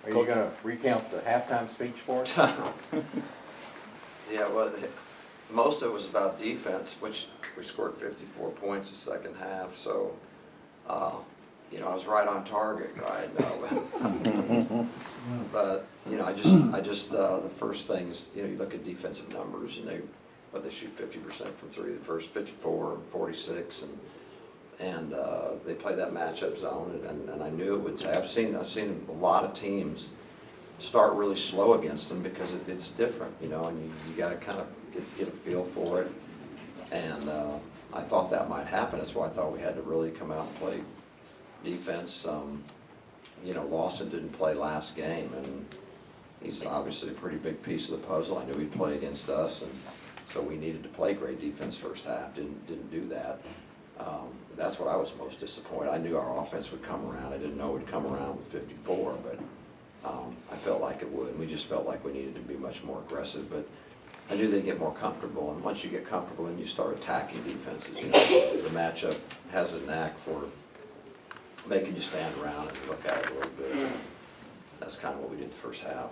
Are you gonna recount the halftime speech for us? Yeah, well, most of it was about defense, which we scored 54 points the second half, so, you know, I was right on target, right? But, you know, I just, the first thing is, you know, you look at defensive numbers and they shoot 50% from three, the first 54, 46, and they play that matchup zone, and I knew it would. I've seen a lot of teams start really slow against them because it's different, you know, and you got to kind of get a feel for it. And I thought that might happen. That's why I thought we had to really come out and play defense. You know, Lawson didn't play last game, and he's obviously a pretty big piece of the puzzle. I knew he'd play against us, and so we needed to play great defense first half. Didn't do that. That's what I was most disappointed. I knew our offense would come around. I didn't know it would come around with 54, but I felt like it would. We just felt like we needed to be much more aggressive, but I knew they'd get more comfortable, and once you get comfortable, then you start attacking defenses. You know, the matchup has a knack for making you stand around and look at it a little bit. That's kind of what we did the first half.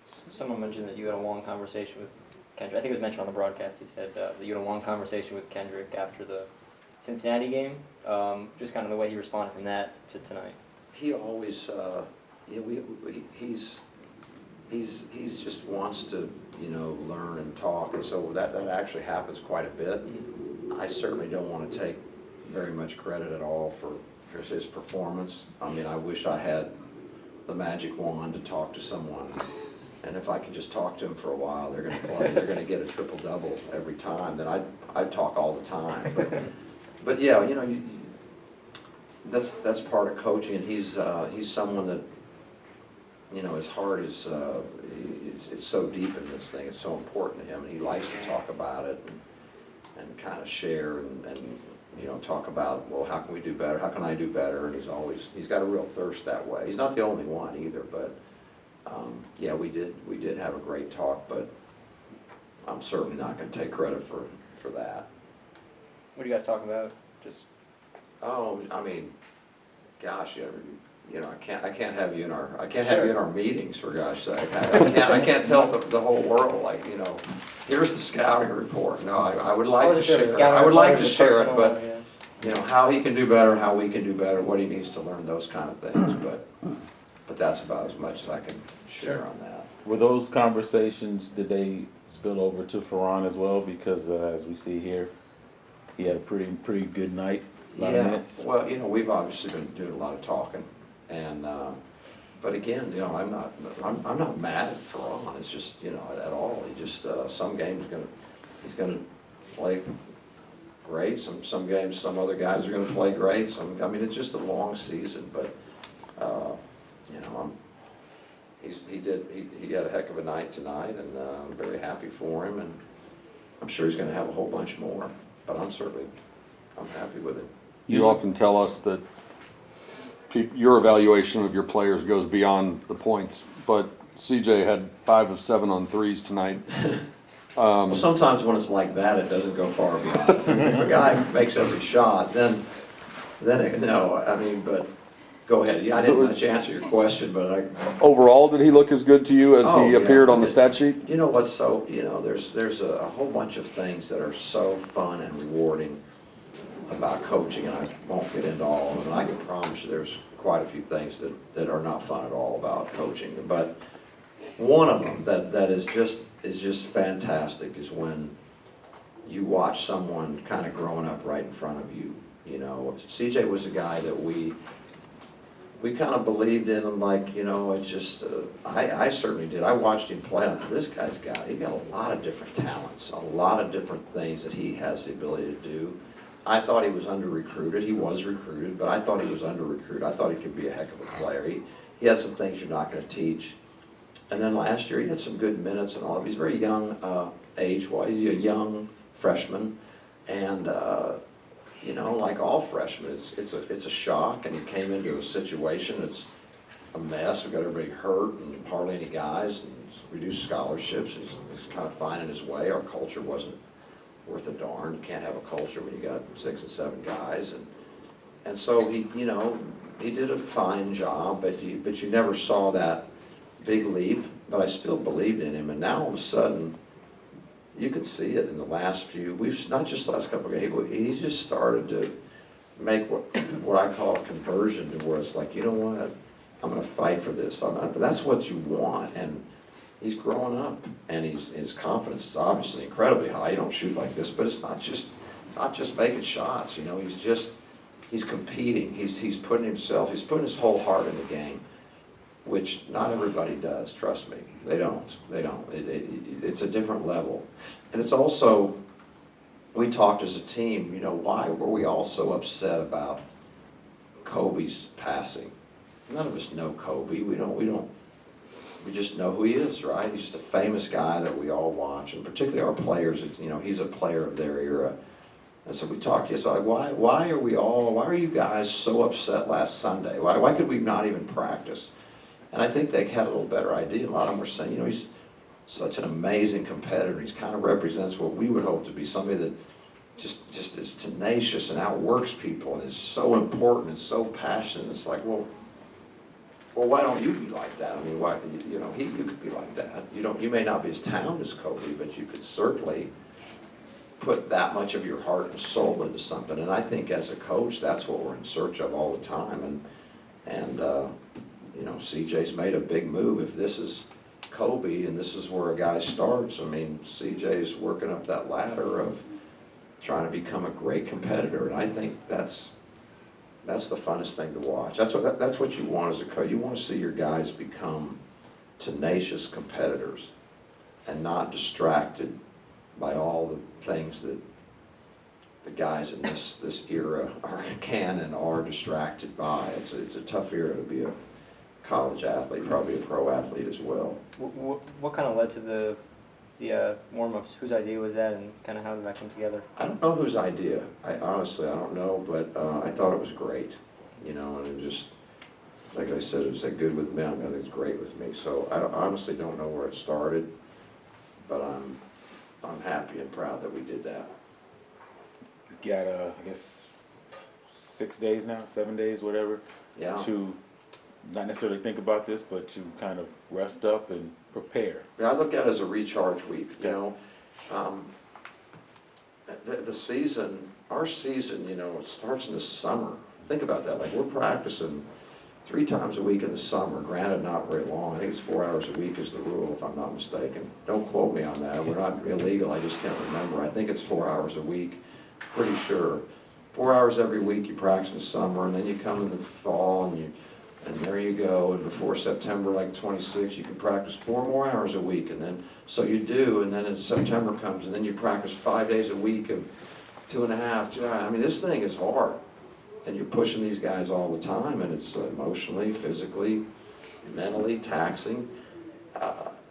Someone mentioned that you had a long conversation with Kendrick. I think it was mentioned on the broadcast. He said that you had a long conversation with Kendrick after the Cincinnati game. Just kind of the way he responded from that to tonight. He always, yeah, he's just wants to, you know, learn and talk, and so that actually happens quite a bit. I certainly don't want to take very much credit at all for his performance. I mean, I wish I had the magic wand to talk to someone, and if I could just talk to him for a while, they're going to play. They're going to get a triple-double every time. Then I'd talk all the time. But yeah, you know, that's part of coaching, and he's someone that, you know, his heart is it's so deep in this thing. It's so important to him, and he likes to talk about it and kind of share and you know, talk about, well, how can we do better? How can I do better? And he's got a real thirst that way. He's not the only one either, but yeah, we did have a great talk, but I'm certainly not going to take credit for that. What do you guys talk about? Just Oh, I mean, gosh, you know, I can't have you in our meetings, for gosh sake. I can't tell the whole world, like, you know, here's the scouting report. No, I would like to share it. I would like to share it, but you know, how he can do better, how we can do better, what he needs to learn, those kind of things. But that's about as much as I can share on that. Were those conversations, did they spill over to Ferran as well? Because as we see here, he had a pretty good night. A lot of minutes. Well, you know, we've obviously been doing a lot of talking, and but again, you know, I'm not mad at Ferran. It's just, you know, at all. He just some games he's gonna play great. Some games, some other guys are gonna play great. I mean, it's just a long season, but you know, he had a heck of a night tonight, and I'm very happy for him, and I'm sure he's gonna have a whole bunch more. But I'm happy with it. You often tell us that your evaluation of your players goes beyond the points, but CJ had 5 of 7 on threes tonight. Well, sometimes when it's like that, it doesn't go far beyond. If a guy makes every shot, then no, I mean, but go ahead. Yeah, I didn't let you answer your question, but Overall, did he look as good to you as he appeared on the stat sheet? You know what's so, you know, there's a whole bunch of things that are so fun and rewarding about coaching, and I won't get into all of them, and I can promise you there's quite a few things that are not fun at all about coaching. But one of them that is just fantastic is when you watch someone kind of growing up right in front of you. You know, CJ was a guy that we kind of believed in him, like, you know, it's just, I certainly did. I watched him play, and I thought, this guy's got a lot of different talents, a lot of different things that he has the ability to do. I thought he was under-recruited. He was recruited, but I thought he was under-recruited. I thought he could be a heck of a player. He had some things you're not going to teach. And then last year, he had some good minutes and all of it. He's very young age-wise. He's a young freshman, and you know, like all freshmen, it's a shock, and he came into a situation that's a mess. We've got everybody hurt and hardly any guys, and reduced scholarships. He's kind of finding his way. Our culture wasn't worth a darn. You can't have a culture when you got 6 and 7 guys, and so he, you know, he did a fine job, but you never saw that big leap, but I still believed in him. And now all of a sudden, you can see it in the last few, not just the last couple of games, he's just started to make what I call a conversion to where it's like, you know what, I'm gonna fight for this. That's what you want, and he's growing up, and his confidence is obviously incredibly high. You don't shoot like this, but it's not just making shots, you know, he's competing, he's putting his whole heart in the game, which not everybody does, trust me. They don't. It's a different level. And it's also, we talked as a team, you know, why were we all so upset about Kobe's passing? None of us know Kobe. We just know who he is, right? He's just a famous guy that we all watch, and particularly our players, you know, he's a player of their era. And so we talked yesterday, why are you guys so upset last Sunday? Why could we not even practice? And I think they had a little better idea. A lot of them were saying, you know, he's such an amazing competitor. He kind of represents what we would hope to be, somebody that just is tenacious and outworks people and is so important and so passionate. It's like, well, why don't you be like that? I mean, why, you know, you could be like that. You may not be as talented as Kobe, but you could certainly put that much of your heart and soul into something. And I think as a coach, that's what we're in search of all the time. And you know, CJ's made a big move. If this is Kobe and this is where a guy starts, I mean, CJ's working up that ladder of trying to become a great competitor. And I think that's the funnest thing to watch. That's what you want as a coach. You want to see your guys become tenacious competitors and not distracted by all the things that the guys in this era can and are distracted by. It's a tough era to be a college athlete, probably a pro athlete as well. What kind of led to the warm-ups? Whose idea was that, and kind of how did that come together? I don't know whose idea. I don't know, but I thought it was great, you know, and it just, like I said, it was good with me. I think it's great with me. So I honestly don't know where it started, but I'm happy and proud that we did that. You got, I guess, 6 days now, 7 days, whatever, Yeah. to not necessarily think about this, but to kind of rest up and prepare. Yeah, I look at it as a recharge week, you know. The season, our season, you know, it starts in the summer. Think about that. Like, we're practicing 3 times a week in the summer. Granted, not very long. I think it's 4 hours a week is the rule, if I'm not mistaken. Don't quote me on that. We're not illegal. I just can't remember. I think it's 4 hours a week. Pretty sure. 4 hours every week you practice in the summer, and then you come in the fall, and there you go. And before September, like 26, you can practice 4 more hours a week, and then so you do. And then as September comes, and then you practice 5 days a week of 2.5. I mean, this thing is hard. And you're pushing these guys all the time, and it's emotionally, physically, mentally taxing.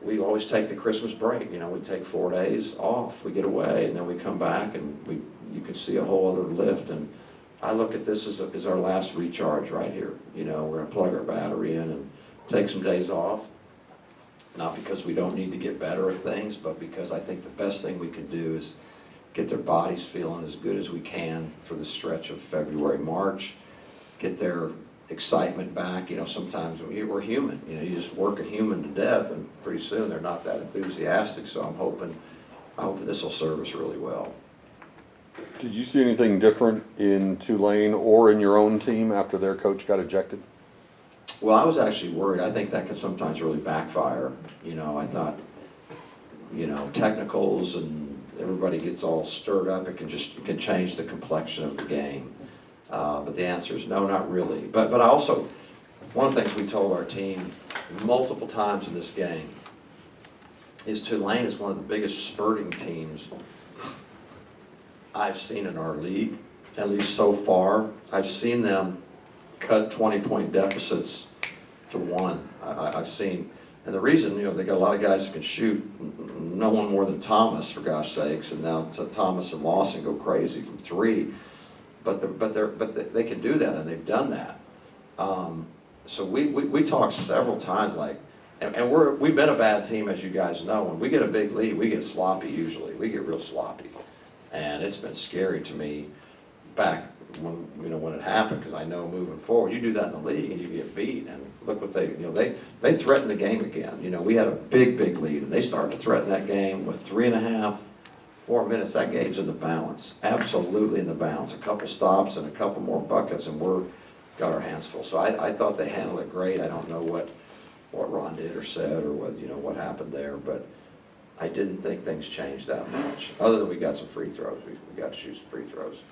We always take the Christmas break. You know, we take 4 days off. We get away, and then we come back, and you can see a whole other lift. And I look at this as our last recharge right here. You know, we're going to plug our battery in and take some days off. Not because we don't need to get better at things, but because I think the best thing we can do is get their bodies feeling as good as we can for the stretch of February, March, get their excitement back. You know, sometimes we're human. You know, you just work a human to death, and pretty soon they're not that enthusiastic. So I'm hoping this will serve us really well. Did you see anything different in Tulane or in your own team after their coach got ejected? Well, I was actually worried. I think that can sometimes really backfire. You know, I thought, you know, technicals and everybody gets all stirred up. It can change the complexion of the game. But the answer is no, not really. But I also, one of the things we told our team multiple times in this game is Tulane is one of the biggest spurting teams I've seen in our league, at least so far. I've seen them cut 20-point deficits to 1. I've seen, and the reason, you know, they got a lot of guys that can shoot, no one more than Thomas, for gosh sakes, and now Thomas and Lawson go crazy from 3, but they can do that, and they've done that. So we talked several times, like, and we've been a bad team, as you guys know. When we get a big lead, we get sloppy usually. We get real sloppy, and it's been scary to me back when it happened, because I know moving forward, you do that in the league and you get beat, and look what they threatened the game again. We had a big lead, and they started to threaten that game with 3.5, 4 minutes. That game's in the balance, absolutely in the balance. A couple stops and a couple more buckets, and got our hands full. So I thought they handled it great. I don't know what Ron did or said or what happened there, but I didn't think things changed that much, other than we got some free throws. We got to shoot some free throws.